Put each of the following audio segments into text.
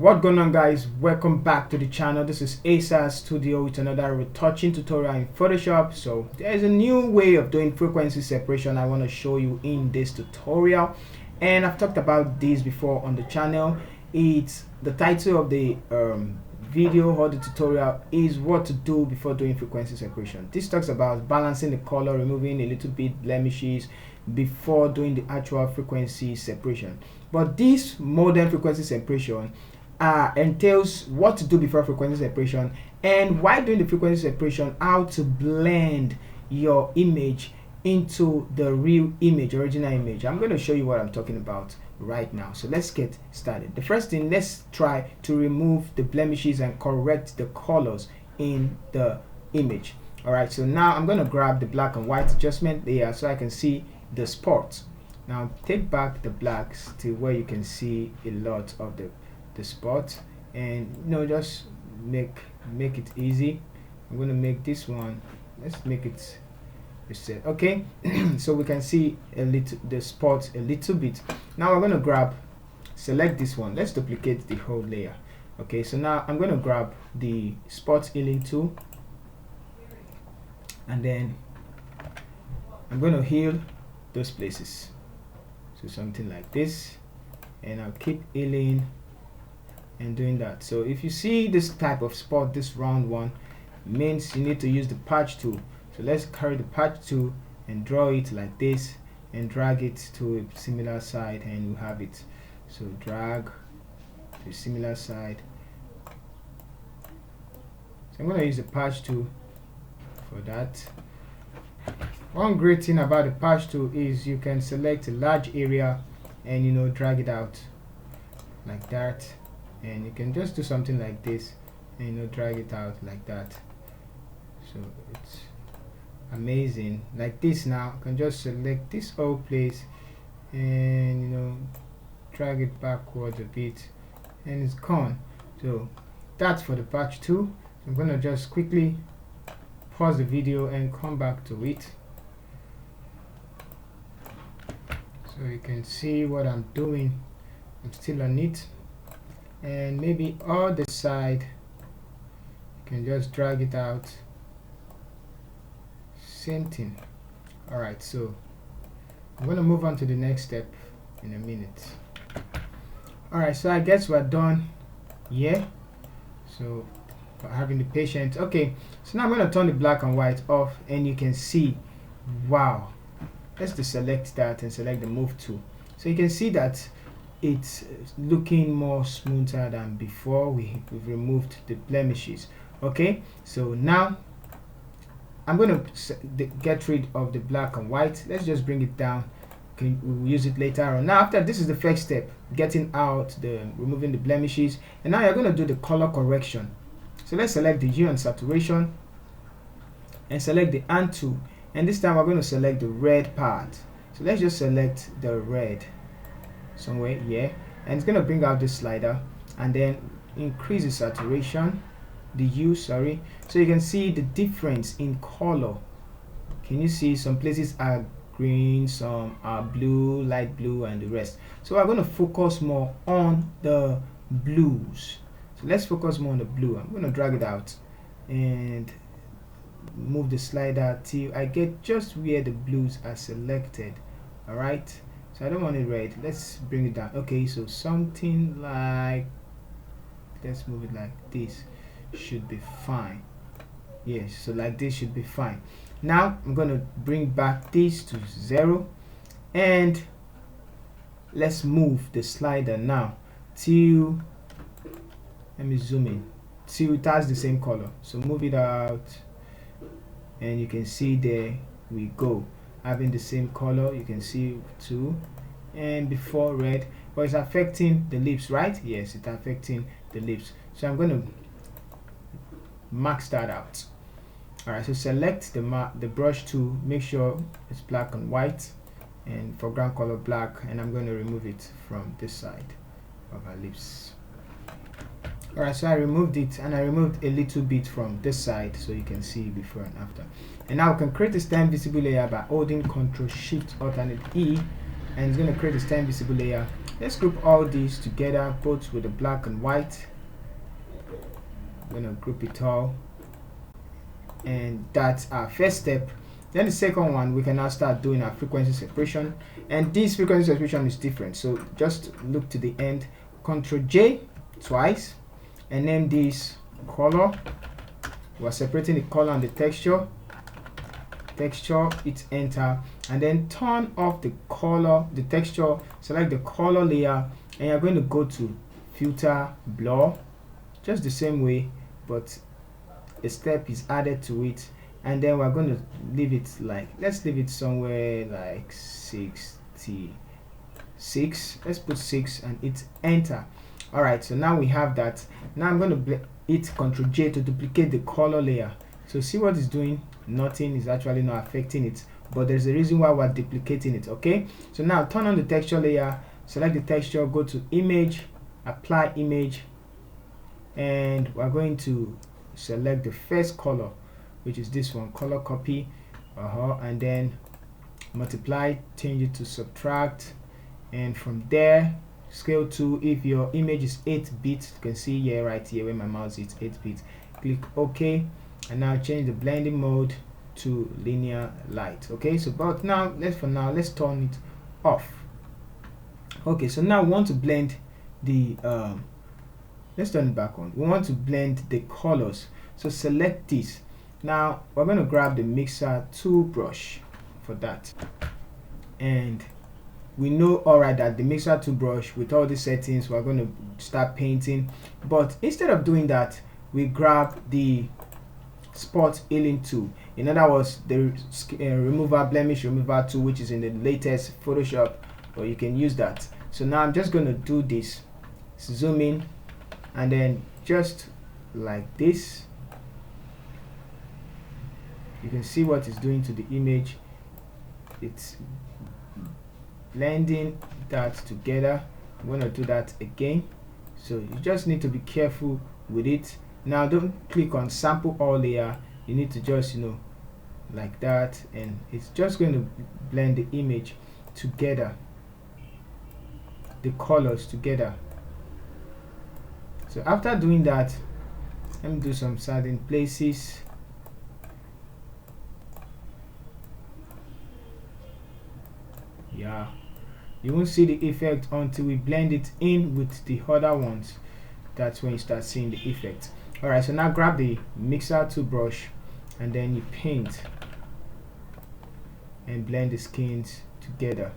What going on, guys? Welcome back to the channel. This is ASAS Studio with another retouching tutorial in Photoshop. So there's a new way of doing frequency separation I want to show you in this tutorial, and I've talked about this before on the channel. It's the title of the video or the tutorial is what to do before doing frequency separation. This talks about balancing the color, removing a little bit blemishes before doing the actual frequency separation. But this modern frequency separation entails what to do before frequency separation, and while doing the frequency separation, how to blend your image into the real image, original image. I'm going to show you what I'm talking about right now. So let's get started. The first thing, let's try to remove the blemishes and correct the colors in the image. Alright, so now I'm going to grab the black and white adjustment layer so I can see the spots. Now take back the blacks to where you can see a lot of the spots, and just make it easy. I'm going to make this one, let's make it reset. Okay. So we can see the spots a little bit. Now we're going to select this one. Let's duplicate the whole layer. Okay, so now I'm going to grab the spot healing tool, and then I'm going to heal those places, so something like this, and I'll keep healing and doing that. So if you see this type of spot, this round one, means you need to use the patch tool. So let's carry the patch tool and draw it like this and drag it to a similar side, and you have it. So drag to a similar side. So I'm going to use the patch tool for that. One great thing about the patch tool is you can select a large area and drag it out like that, and you can just do something like this and drag it out like that. So it's amazing like this. Now I can just select this whole place and drag it backwards a bit, and it's gone. So that's for the patch tool. I'm gonna just quickly pause the video and come back to it so you can see what I'm doing. I'm still on it, and maybe on the side you can just drag it out, same thing. Alright, so I'm going to move on to the next step in a minute. Alright, so I guess we're done here. So for having the patience. Okay, so now I'm going to turn the black and white off, and you can see, wow, let's deselect that and select the move tool. So you can see that it's looking more smoother than before. We've removed the blemishes. Okay, so now I'm going to get rid of the black and white. Let's just bring it down. We'll use it later on. Now after this is the first step, getting out removing the blemishes, and now you're going to do the color correction. So let's select the hue and saturation and select the hand tool, and this time we're going to select the red part. So let's just select the red somewhere here, and it's going to bring out this slider and then increase the saturation, the hue, sorry, so you can see the difference in color. Can you see some places are green, some are blue, light blue, and the rest? So we're going to focus more on the blues. So let's focus more on the blue. I'm going to drag it out and move the slider till I get just where the blues are selected. Alright, so I don't want it red. Let's bring it down. Okay, so something like, let's move it like this, should be fine. Yes, so like this should be fine. Now I'm going to bring back this to 0, and let's move the slider now till, let me zoom in, till it has the same color. So move it out, and you can see there we go, having the same color. You can see too, and before red, but it's affecting the lips, right? Yes, it's affecting the lips. So I'm going to max that out. Alright, so select the brush tool, make sure it's black and white, and foreground color black, and I'm going to remove it from this side of our lips. Alright, so I removed it, and I removed a little bit from this side so you can see before and after. And now we can create a stem visible layer by holding Ctrl Shift Alternate E, and it's going to create a stem visible layer let's group all these together, both with the black and white. I'm gonna group it all, and that's our first step. Then the second one, we can now start doing our frequency separation, and this frequency separation is different. So just look to the end, Ctrl J twice, and name this color. We're separating the color and the texture. Hit enter, and then turn off the color, the texture, select the color layer, and you're going to go to filter blur, just the same way, but a step is added to it. And then we're going to leave it like, let's leave it somewhere like 66. Let's put 6 and hit enter. All right, so now we have that. Now I'm going to hit Ctrl J to duplicate the color layer. So see what it's doing? Nothing is actually not affecting it, but there's a reason why we're duplicating it. Okay, so now turn on the texture layer, select the texture, go to image, apply image, and we're going to select the first color, which is this one, color copy, and then multiply, change it to subtract, and from there scale to, if your image is 8-bit, you can see here, right here where my mouse is 8-bit, click OK, and now change the blending mode to linear light. Okay, so but now let's turn it off. Okay, so now we want to blend the let's turn it back on. We want to blend the colors, so select this. Now we're going to grab the mixer tool brush for that, and we know alright that the mixer tool brush, with all the settings, we're going to start painting. But instead of doing that, we grab the spot healing tool, in other words the blemish remover tool, which is in the latest Photoshop, or you can use that. So now I'm just going to do this, zoom in, and then just like this, you can see what it's doing to the image. It's blending that together. I'm going to do that again, so you just need to be careful with it. Now don't click on sample all layer, you need to just, you know, like that, and it's just going to blend the image together, the colors together. So after doing that, let me do some certain places. Yeah, you won't see the effect until we blend it in with the other ones. That's when you start seeing the effect. Alright, so now grab the mixer tool brush, and then you paint and blend the skins together.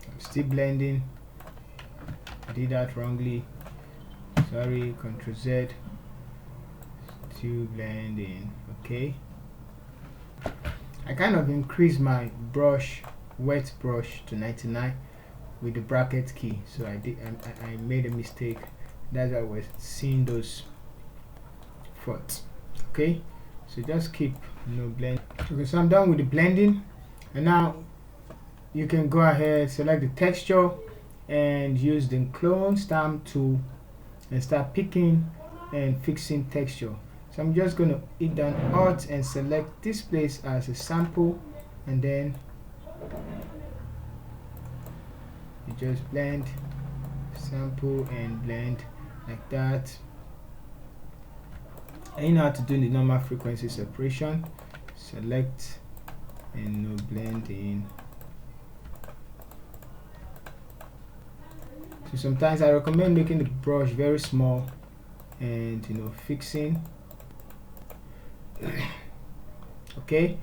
I'm still blending. I did that wrongly. Sorry, Ctrl Z. Still blending. Okay. I kind of increased my brush, wet brush, to 99 with the bracket key, so I made a mistake. That's why I was seeing those faults. Okay, so just keep, you know, blend. Okay, so I'm done with the blending, and now you can go ahead, select the texture, and use the clone stamp tool and start picking and fixing texture. So I'm just going to hit down Alt and select this place as a sample, and then you just blend, sample and blend like that. And you know how to do the normal frequency separation. Select and no blend in. So sometimes I recommend making the brush very small and, you know, fixing. Okay,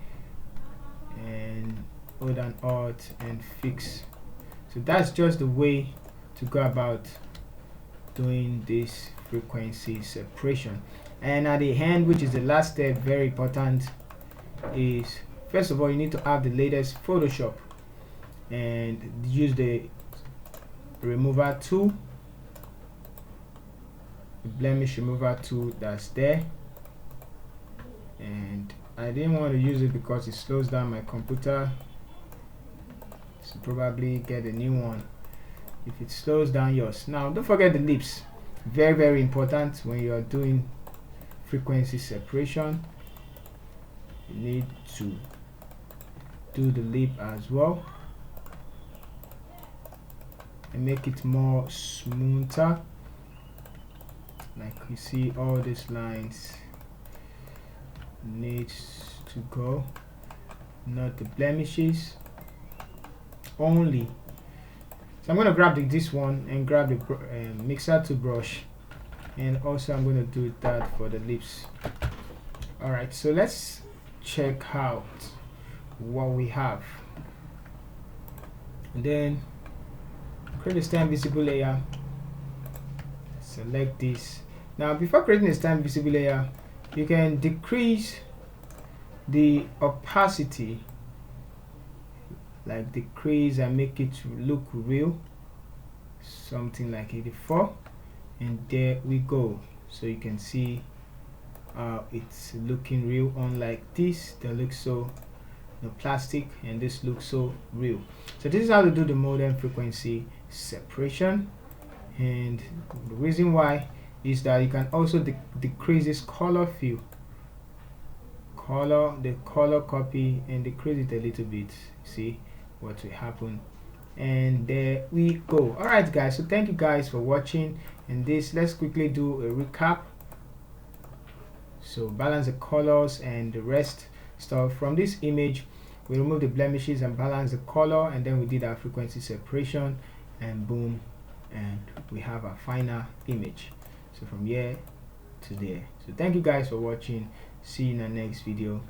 and hold down Alt and fix. So that's just the way to go about doing this frequency separation. And at the end, which is the last step, very important, is first of all you need to have the latest Photoshop and use the remover tool, the blemish remover tool that's there. And I didn't want to use it because it slows down my computer, so probably get a new one if it slows down yours. Now don't forget the lips. Very, very important when you are doing frequency separation. You need to do the lip as well and make it more smoother. Like you see, all these lines needs to go, not the blemishes only. So I'm going to grab this one and grab the mixer to brush, and also I'm going to do that for the lips. Alright, so let's check out what we have. And then create a stem visible layer, select this. Now before creating a stem visible layer, you can decrease the opacity, like decrease and make it look real, something like 84, and there we go. So you can see it's looking real, unlike this that looks so plastic, and this looks so real. So this is how to do the modem frequency separation, and the reason why is that you can also decrease this color fill, the color copy, and decrease it a little bit. See what will happen, and there we go. Alright guys, so thank you guys for watching. And this, let's quickly do a recap. So balance the colors and the rest stuff. From this image, we remove the blemishes and balance the color, and then we did our frequency separation, and boom, and we have our final image. So from here to there. So thank you guys for watching. See you in the next video.